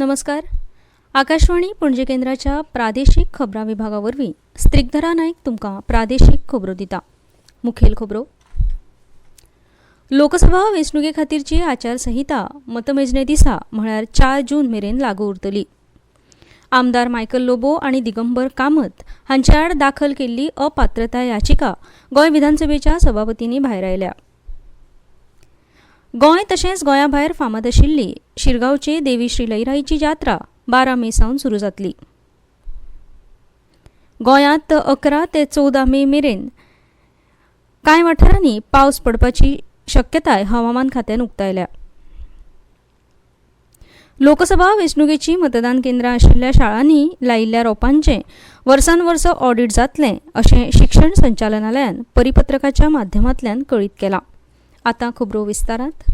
नमस्कार. आकाशवाणी पणजी केंद्राच्या प्रादेशीक खबरां विभागावरवीं स्त्रिगधरा नायक तुमकां प्रादेशीक खबरो दिता. मुखेल खबरो. लोकसभा वेंचणुके खातीरची आचारसंहिता मतमेजणे दिसा म्हळ्यार 4 जून मेरेन लागू उरतली. आमदार मायकल लोबो आनी दिगंबर कामत हांचे आड दाखल केल्ली अपात्रताय याचिका गोंय विधानसभेच्या सभापतींनी भायर आयल्या. गोंय तशेंच गोंया भायर फामाद आशिल्ली शिरगांवचे देवी श्री लईराईची जात्रा 12 मे सावन सुरू जातली. गोंयांत 11 ते 14 मे मेरेन कांय वाठारांनी पावस पडपाची शक्यताय हवामान खात्यान उक्तायल्या. लोकसभा वेंचणुकेची मतदान केंद्रां आशिल्ल्या शाळांनी लायिल्ल्या रोपांचें वर्सान वर्स ऑडिट जातलें अशें शिक्षण संचालनालयान परिपत्रकाच्या माध्यमांतल्यान कळीत केलां. आतां खबरो विस्तारांत.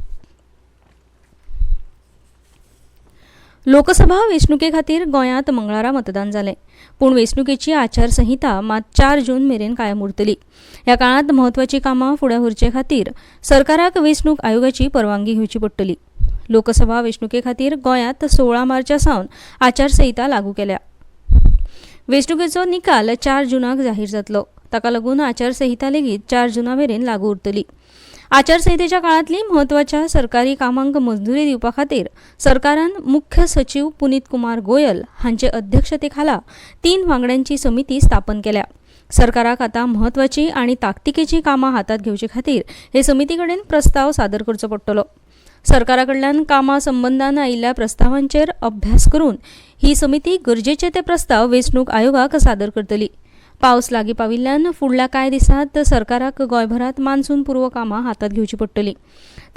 लोकसभा वेंचणुके खातीर गोंयांत मंगळारा मतदान जालें, पूण वेंचणुकेची आचारसंहिता मात 4 जून मेरेन कायम उरतली. ह्या काळांत म्हत्वाची कामां फुडें व्हरचे खातीर सरकाराक वेंचणूक आयोगाची परवानगी घेवची पडटली. लोकसभा वेंचणुके खातीर गोंयांत 16 मार्चा सावन आचारसंहिता लागू केल्या. वेंचणुकेचो निकाल 4 जूनाक जाहीर जातलो. ताका लागून आचारसंहिता लेगीत 4 जुना मेरेन लागू उरतली. आचारसंहितेच्या काळांतली म्हत्वाच्या सरकारी कामांक मंजुरी दिवपा खातीर सरकारान मुख्य सचिव पुनीत कुमार गोयल हांचे अध्यक्षतेखाला 3 वांगड्यांची समिती स्थापन केल्या. सरकाराक आतां म्हत्वाची आनी ताकतिकेची कामां हातांत घेवचे खातीर हे समिती कडेन प्रस्ताव सादर करचो पडटलो. सरकारा कडल्यान कामां संबंदान आयिल्ल्या प्रस्तावांचेर अभ्यास करून ही समिती गरजेचे ते प्रस्ताव वेंचणूक आयोगाक सादर करतली. पावस लागीं पाविल्ल्यान फुडल्या कांय दिसांत सरकाराक गोंयभरांत मान्सून पूर्व कामां हातांत घेवची पडटलीं.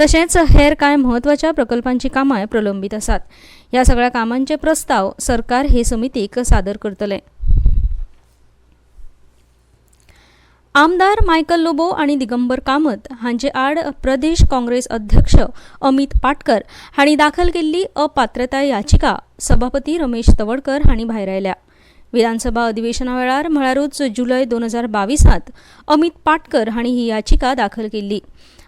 तशेंच हेर कांय म्हत्वाच्या प्रकल्पांची कामांय प्रलंबीत आसात. ह्या सगळ्या कामांचे प्रस्ताव सरकार हे समितीक सादर करतले. आमदार मायकल लोबो आनी दिगंबर कामत हांचे आड प्रदेश काँग्रेस अध्यक्ष अमित पाटकर हांणी दाखल केल्ली अपात्रताय याचिका सभापती रमेश तवडकर हांणी भायर आयल्या. विधानसभा अधिवेशना वेळार म्हळ्यारूच जुलय 2022 अमित पाटकर हांणी ही याचिका दाखल केल्ली.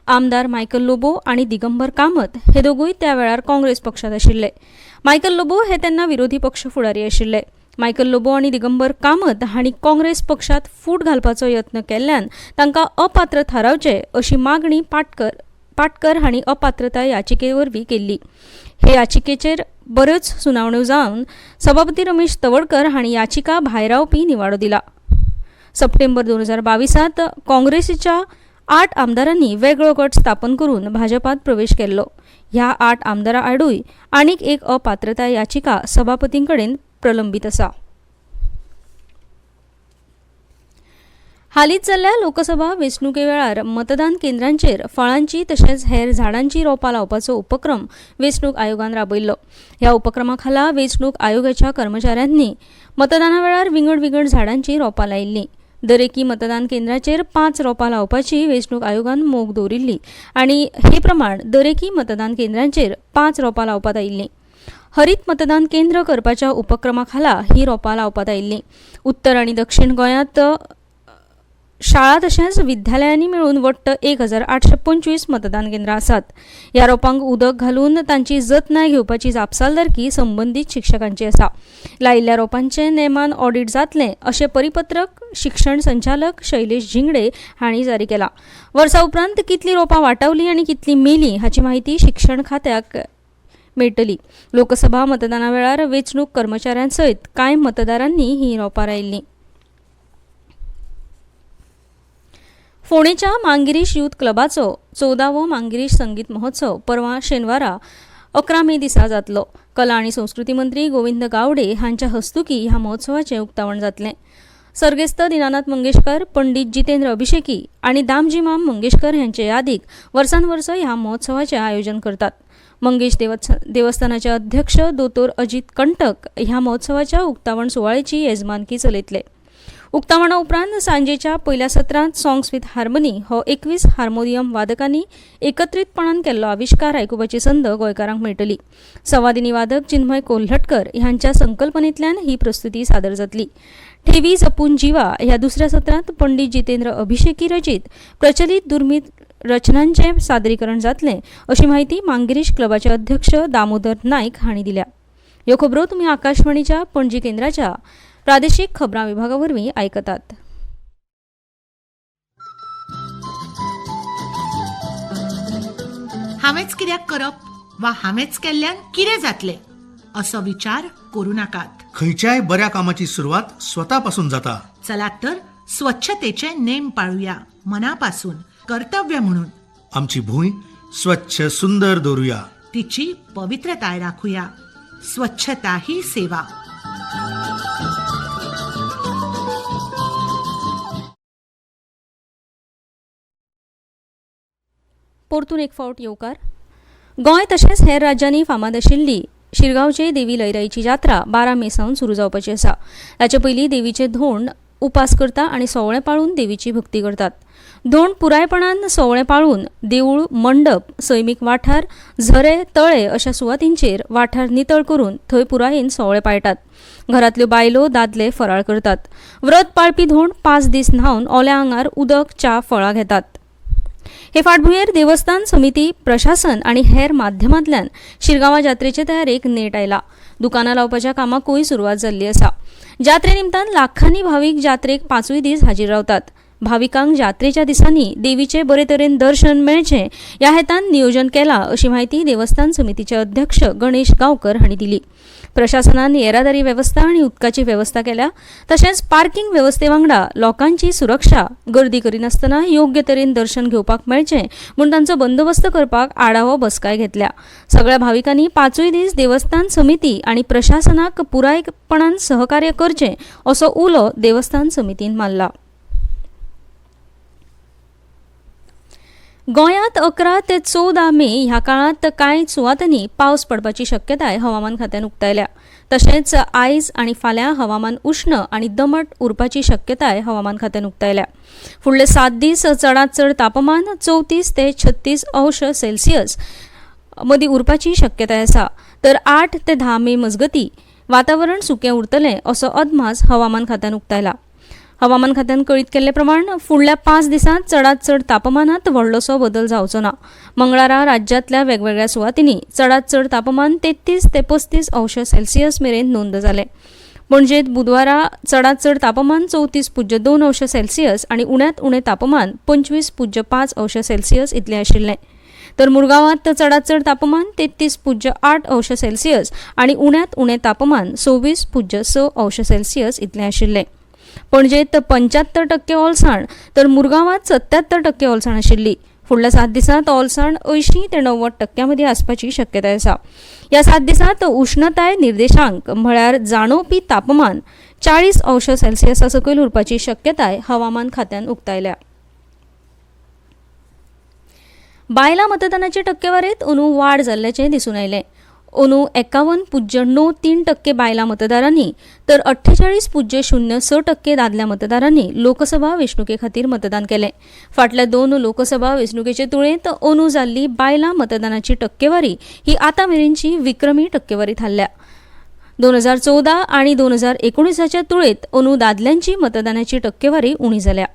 आमदार मायकल लोबो आनी दिगंबर कामत हे दोगूय त्या वेळार काँग्रेस पक्षांत आशिल्ले. मायकल लोबो हे तेन्ना विरोधी पक्ष फुडारी आशिल्ले. मायकल लोबो आनी दिगंबर कामत हांणी काँग्रेस पक्षांत फूट घालपाचो यत्न केल्ल्यान तांकां अपात्र थारावचे अशी मागणी पाटकर हांणी अपात्रताय याचिके वरवीं केल्ली. हे याचिकेचेर बऱ्योच सुनावण्यो जावन सभापती रमेश तवडकर हांणी याचिका भायरावपी निवाडो दिला. सप्टेंबर 2022 काँग्रेसीच्या 8 आमदारांनी वेगळो गट स्थापन करून भाजपात प्रवेश केल्लो. ह्या 8 आमदारां आडूय आनीक एक अपात्रताय याचिका सभापतींकडेन प्रलंबीत आसा. हालींच जाल्ल्या लोकसभा वेंचणुके वेळार मतदान केंद्रांचेर फळांची तशेंच हेर झाडांची रोपां लावपाचो उपक्रम वेंचणूक आयोगान राबयल्लो. ह्या उपक्रमा खाला वेंचणूक आयोगाच्या कर्मचाऱ्यांनी मतदाना वेळार विंगड झाडांची रोपां लायिल्लीं. दरेकी मतदान केंद्राचेर 5 रोपां लावपाची वेंचणूक आयोगान मोख दवरिल्ली आनी हे प्रमाण दरेकी मतदान केंद्रांचेर 5 रोपां लावपात आयिल्लीं. हरीत मतदान केंद्र करपाच्या उपक्रमा खाला ही रोपां लावपात आयिल्लीं. उत्तर आनी दक्षिण गोंयांत शाळा तशेंच विद्यालयांनी मेळून वट्ट 1825 मतदान केंद्रां आसात. ह्या रोपांक उदक घालून तांची जतनाय घेवपाची जापसालदारकी संबंदीत शिक्षकांची आसा. लायिल्ल्या रोपांचे नेमान ऑडिट जातले अशें परिपत्रक शिक्षण संचालक शैलेश झिंगडे हांणी जारी केलां. वर्सा उपरांत कितलीं रोपां वाटावलीं आनी कितलीं मेलीं हाची माहिती शिक्षण खात्याक मेळटली. लोकसभा मतदाना वेळार वेंचणूक कर्मचाऱ्यांसयत कांय मतदारांनी ही रोपां लायिल्लीं. फोंडेच्या मांगिरीश यूथ क्लबाचो 14वो मांगिरीश संगीत महोत्सव परवा शेनवारा 11 मे दिसा जातलो. कला आनी संस्कृती मंत्री गोविंद गावडे हांच्या हस्तुकी ह्या महोत्सवाचें उक्तावण जातलें. सर्गेस्त दिनानाथ मंगेशकर, पंडित जितेंद्र अभिषेकी आनी दामजी माम मंगेशकर हांचे यादीक वर्सान वर्स ह्या महोत्सवाचें आयोजन करतात. मंगेश देवस्थानाचे अध्यक्ष दोतोर अजित कंटक ह्या महोत्सवाच्या उक्तावण सुवाळेची येजमानकी चलयतले. उक्तावणा उपरांत सांजेच्या पयल्या सत्रांत सॉंग्स विथ हार्मनी हो 21 हार्मोनियम वादकांनी एकत्रितपणान केल्लो आविष्कार आयकुपाची संद गोंयकारांक मेळटली. संवादिनी वादक चिन्मय कोल्हटकर ह्यांच्या संकल्पनेंतल्यान ही प्रस्तुती सादर जातली. ठेवी जपून जिवा ह्या दुसऱ्या सत्रांत पंडित जितेंद्र अभिषेकी रचित प्रचलित दुर्मिळ रचनांचे सादरीकरण जातले अशी माहिती मांगिरीश क्लबाचे अध्यक्ष दामोदर नायक हांणी दिल्या. ह्यो खबरो तुम्ही आकाशवाणीच्या पणजी केंद्राच्या प्रादेशिक खबरां विभागावरवीं आयकतात. हांवेंच कित्याक करप वा हांवेंच केल्ल्यान कितें जातलें असो विचार करूं नाकात. खंयच्याय बऱ्या कामाची सुरवात स्वतापासून जाता. चलात तर स्वच्छतेचे नेम पाळुया. मनापासून कर्तव्य म्हणून आमची भूंय स्वच्छ सुंदर दवरुया. तिची पवित्रताय राखुया. स्वच्छता ही सेवा. परतून एक फावट येवकार. गोंय तशेंच हेर राज्यांनी फामाद आशिल्ली शिरगांवचे देवी लयराईची जात्रा 12 मे सावन सुरू जावपाची आसा. ताचे पयलीं देवीचे धोंड उपास करता आनी सोवळें पाळून देवीची भक्ती करतात. धोंड पुरायपणान सोवळें पाळून देवूळ, मंडप, सैमीक वाठार, झरे, तळे अशा सुवातींचेर वाठार नितळ करून थंय पुरायेन सोवळें पाळटात. घरांतल्यो बायलो दादले फराळ करतात. व्रत पाळपी धोंड 5 दीस न्हावन ओल्या आंगार उदक, च्या, फळां घेतात. हे फाटभुंयेर देवस्थान समिती, प्रशासन आनी हेर माध्यमांतल्यान शिरगांवा जात्रेचे तयारेक नेट आयला. दुकानां लावपाच्या कामाकूय सुरवात जाल्ली आसा. जात्रे निमतान लाखांनी भावीक जात्रेक 5 दीस हाजीर रावतात. भाविकांक जात्रेच्या दिसांनी देवीचे बरे तरेन दर्शन मेळचें ह्या हेतान नियोजन केलां अशी माहिती देवस्थान समितीचे अध्यक्ष गणेश गांवकर हांणी दिली. प्रशासनान येरादारी वेवस्था आनी उदकाची वेवस्था केल्या. तशेंच पार्किंग वेवस्थे वांगडा लोकांची सुरक्षा, गर्दी करिनासतना योग्य तरेन दर्शन घेवपाक मेळचें म्हूण तांचो बंदोबस्त करपाक आढावो बसकाय घेतल्या. सगळ्या भाविकांनी 5 दीस देवस्थान समिती आनी प्रशासनाक पुरायपणान सहकार्य करचें असो उलो देवस्थान समितीन मारला. गोंयांत 11 ते 14 मे ह्या काळांत कांय सुवातांनी पावस पडपाची शक्यताय हवामान खात्यान उक्तायल्या. तशेंच आयज आनी फाल्यां हवामान उश्ण आनी दमट उरपाची शक्यताय हवामान खात्यान उक्तायल्या. फुडले 7 दीस चडांत चड तापमान 34 ते 36 अंश सेल्सियस मदीं उरपाची शक्यताय आसा. तर 8 ते 10 मे मजगतीं वातावरण सुकें उरतलें असो अदमास हवामान खात्यान उक्तायला. हवामान खात्यान कळीत केल्ले प्रमाण फुडल्या 5 दिसांत चडांत चड तापमानात व्हडलोसो बदल जावचो ना. मंगळारा राज्यांतल्या वेगवेगळ्या सुवातींनी चडांत चड तापमान 33 ते 35 अंश सेल्सियस मेरेन नोंद जालें. पणजेंत बुधवारा चडांत चड तापमान 34.2 अंश सेल्सियस आनी उण्यांत उणें तापमान 25.5 अंश सेल्सियस इतलें आशिल्लें. तर मुरगांवांत चडांत चड तापमान 33.8 अंश सेल्सियस आनी उण्यांत उणें तापमान 26.6 अंश सेल्सियस इतलें आशिल्लें. पणजेंत 75% ओलसाण तर मुरगांवांत 77% ओलसाण आशिल्ली. फुडल्या 7 दिसांत ओलसाण 80 ते 90% मदीं आसपाची शक्यताय आसा. ह्या 7 दिसांत उश्णताय निर्देशांक म्हळ्यार जाणवपी तापमान 40 अंश सेल्सियसा सकयल उरपाची शक्यताय हवामान खात्यान उक्तायल्या. बायलां मतदानाचे टक्केवारीत अंदू वाड जाल्ल्याचें दिसून आयलें. अंदू 51.93% बायलां मतदारांनी तर 48.06% दादल्या मतदारांनी लोकसभा वेंचणुके खातीर मतदान केलें. फाटल्या 2 लोकसभा वेंचणुकेचे तुळेंत अंदू जाल्ली बायलां मतदानाची टक्केवारी ही आतां मेरेनची विक्रमी टक्केवारी थारल्या. 2014 आनी 2019च्या तुळेंत अंदू दादल्यांची मतदानाची टक्केवारी उणी जाल्या.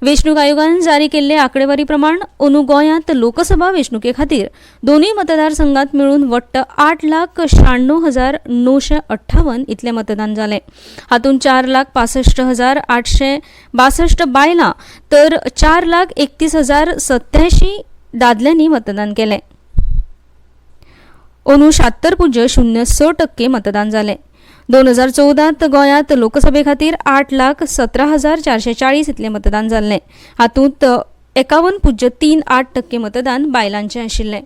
वेंचणूक आयोगान जारी केल्ले आंकडेवारी प्रमाण अंदू गोंयांत लोकसभा वेंचणुके खातीर दोनूय मतदारसंघात मेळून वट्ट 8,96,958 इतलें मतदान जालें. हातूंत 4,65,862 बायलां तर 4,31,087 दादल्यांनी मतदान केलें. अंदू 76.06% मतदान जालें. 2014 गोंयांत लोकसभे खातीर 8,17,440 इतलें मतदान जाल्लें. हातूंत 51.38% मतदान बायलांचें आशिल्लें.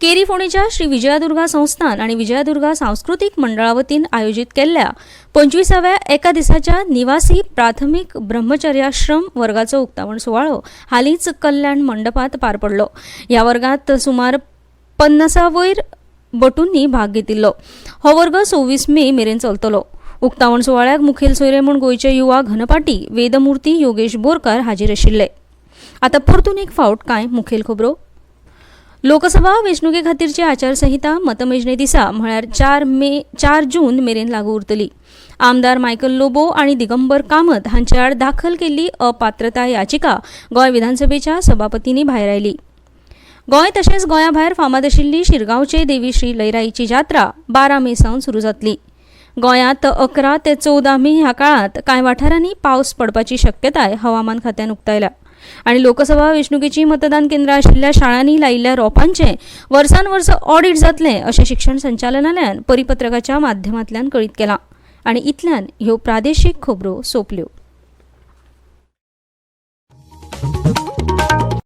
केरी फोंडेच्या श्री विजयादुर्गा संस्थान आनी विजयादुर्गा सांस्कृतीक मंडळा वतीन आयोजीत केल्ल्या 25व्या एका दिसाच्या निवासी प्राथमीक ब्रह्मचर्याश्रम वर्गाचो उक्तावण सुवाळो हालींच कल्याण मंडपांत पार पडलो. ह्या वर्गांत सुमार 50 वयर बटूंनी भाग घेतिल्लो. हो वर्ग 26 मे मेरेन चलतलो. उक्तावण सुवाळ्याक मुखेल सोयरे म्हूण गोंयचे युवा घनपाटी वेदमुर्ती योगेश बोरकार हाजीर आशिल्ले. आतां परतून एक फावट कांय मुखेल खबरो. लोकसभा वेंचणुके खातीरची आचारसंहिता मतमेजणे दिसा म्हळ्यार 4 जून मेरेन लागू उरतली. आमदार मायकल लोबो आनी दिगंबर कामत हांचे आड दाखल केल्ली अपात्रता याचिका गोंय विधानसभेच्या सभापतींनी भायर आयली. गोंय तशेंच गोंया भायर फामाद आशिल्ली शिरगांवचे देवी श्री लयराईची जात्रा 12 मे सावन सुरू जातली. गोंयांत 11 ते 14 मे ह्या काळात कांय वाठारांनी पावस पडपाची शक्यताय हवामान खात्यान उक्तायल्या. आणि लोकसभा वेंचणुकेची मतदान केंद्रां आशिल्ल्या शाळांनी लायिल्ल्या रोपांचें वर्सान वर्स ऑडिट जातलें अशें शिक्षण संचालनालयान परिपत्रकाच्या माध्यमांतल्यान कळीत केलां. आणि इतल्यान ह्यो प्रादेशीक खबरो सोंपल्यो.